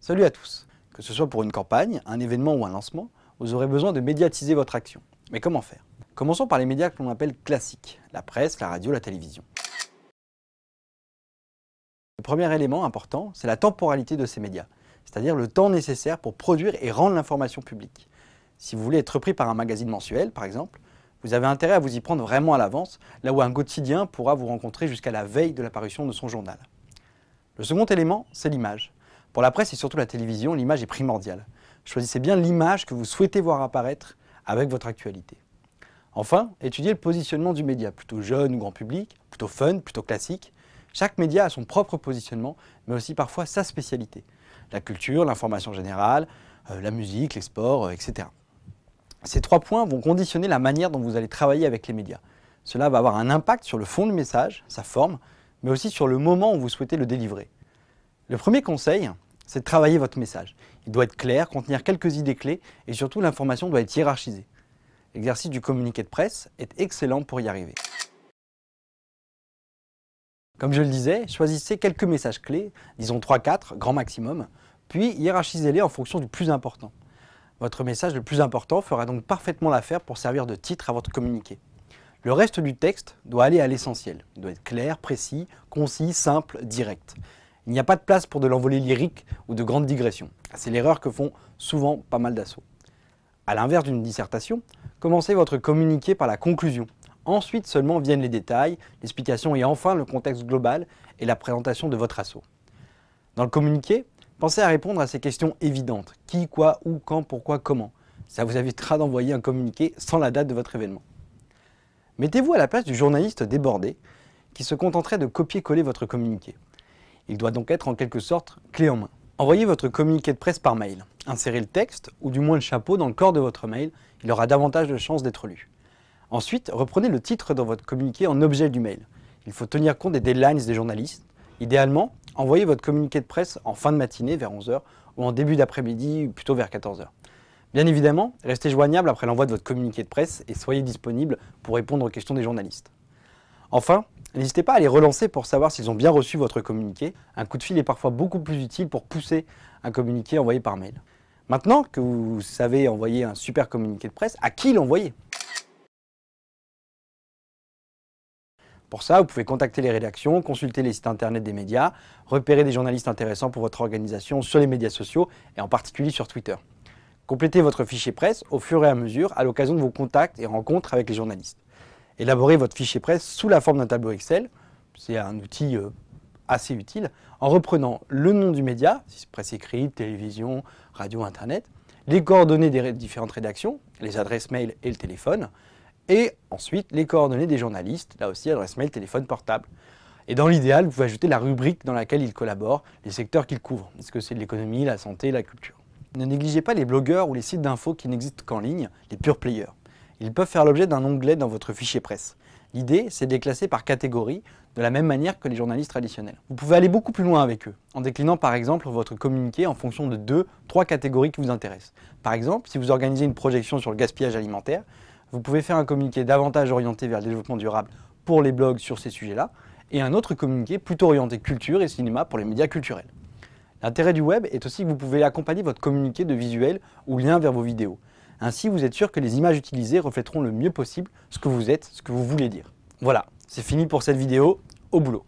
Salut à tous. Que ce soit pour une campagne, un événement ou un lancement, vous aurez besoin de médiatiser votre action. Mais comment faire? Commençons par les médias que l'on appelle classiques, la presse, la radio, la télévision. Le premier élément important, c'est la temporalité de ces médias, c'est-à-dire le temps nécessaire pour produire et rendre l'information publique. Si vous voulez être repris par un magazine mensuel, par exemple, vous avez intérêt à vous y prendre vraiment à l'avance, là où un quotidien pourra vous rencontrer jusqu'à la veille de la parution de son journal. Le second élément, c'est l'image. Pour la presse et surtout la télévision, l'image est primordiale. Choisissez bien l'image que vous souhaitez voir apparaître avec votre actualité. Enfin, étudiez le positionnement du média, plutôt jeune ou grand public, plutôt fun, plutôt classique. Chaque média a son propre positionnement, mais aussi parfois sa spécialité. La culture, l'information générale, la musique, les sports, etc. Ces 3 points vont conditionner la manière dont vous allez travailler avec les médias. Cela va avoir un impact sur le fond du message, sa forme, mais aussi sur le moment où vous souhaitez le délivrer. Le premier conseil, c'est de travailler votre message. Il doit être clair, contenir quelques idées clés et surtout l'information doit être hiérarchisée. L'exercice du communiqué de presse est excellent pour y arriver. Comme je le disais, choisissez quelques messages clés, disons 3-4, grand maximum, puis hiérarchisez-les en fonction du plus important. Votre message le plus important fera donc parfaitement l'affaire pour servir de titre à votre communiqué. Le reste du texte doit aller à l'essentiel. Il doit être clair, précis, concis, simple, direct. Il n'y a pas de place pour de l'envolée lyrique ou de grandes digressions. C'est l'erreur que font souvent pas mal d'assauts. A l'inverse d'une dissertation, commencez votre communiqué par la conclusion. Ensuite seulement viennent les détails, l'explication et enfin le contexte global et la présentation de votre assaut. Dans le communiqué, pensez à répondre à ces questions évidentes. Qui, quoi, où, quand, pourquoi, comment. Ça vous évitera d'envoyer un communiqué sans la date de votre événement. Mettez-vous à la place du journaliste débordé qui se contenterait de copier-coller votre communiqué. Il doit donc être en quelque sorte clé en main. Envoyez votre communiqué de presse par mail. Insérez le texte, ou du moins le chapeau, dans le corps de votre mail. Il aura davantage de chances d'être lu. Ensuite, reprenez le titre dans votre communiqué en objet du mail. Il faut tenir compte des deadlines des journalistes. Idéalement, envoyez votre communiqué de presse en fin de matinée vers 11 h ou en début d'après-midi, plutôt vers 14 h. Bien évidemment, restez joignable après l'envoi de votre communiqué de presse et soyez disponible pour répondre aux questions des journalistes. Enfin, n'hésitez pas à les relancer pour savoir s'ils ont bien reçu votre communiqué. Un coup de fil est parfois beaucoup plus utile pour pousser un communiqué envoyé par mail. Maintenant que vous savez envoyer un super communiqué de presse, à qui l'envoyer? Pour ça, vous pouvez contacter les rédactions, consulter les sites internet des médias, repérer des journalistes intéressants pour votre organisation sur les médias sociaux et en particulier sur Twitter. Complétez votre fichier presse au fur et à mesure à l'occasion de vos contacts et rencontres avec les journalistes. Élaborez votre fichier presse sous la forme d'un tableau Excel, c'est un outil assez utile, en reprenant le nom du média, si c'est presse écrite, télévision, radio, internet, les coordonnées des différentes rédactions, les adresses mail et le téléphone, et ensuite les coordonnées des journalistes, là aussi adresse mail, téléphone, portable. Et dans l'idéal, vous pouvez ajouter la rubrique dans laquelle ils collaborent, les secteurs qu'ils couvrent. Est-ce que c'est de l'économie, la santé, la culture? Ne négligez pas les blogueurs ou les sites d'infos qui n'existent qu'en ligne, les pure players. Ils peuvent faire l'objet d'un onglet dans votre fichier presse. L'idée, c'est de les classer par catégorie, de la même manière que les journalistes traditionnels. Vous pouvez aller beaucoup plus loin avec eux, en déclinant par exemple votre communiqué en fonction de 2-3 catégories qui vous intéressent. Par exemple, si vous organisez une projection sur le gaspillage alimentaire, vous pouvez faire un communiqué davantage orienté vers le développement durable pour les blogs sur ces sujets-là, et un autre communiqué plutôt orienté culture et cinéma pour les médias culturels. L'intérêt du web est aussi que vous pouvez accompagner votre communiqué de visuels ou liens vers vos vidéos. Ainsi, vous êtes sûr que les images utilisées reflèteront le mieux possible ce que vous êtes, ce que vous voulez dire. Voilà, c'est fini pour cette vidéo, au boulot.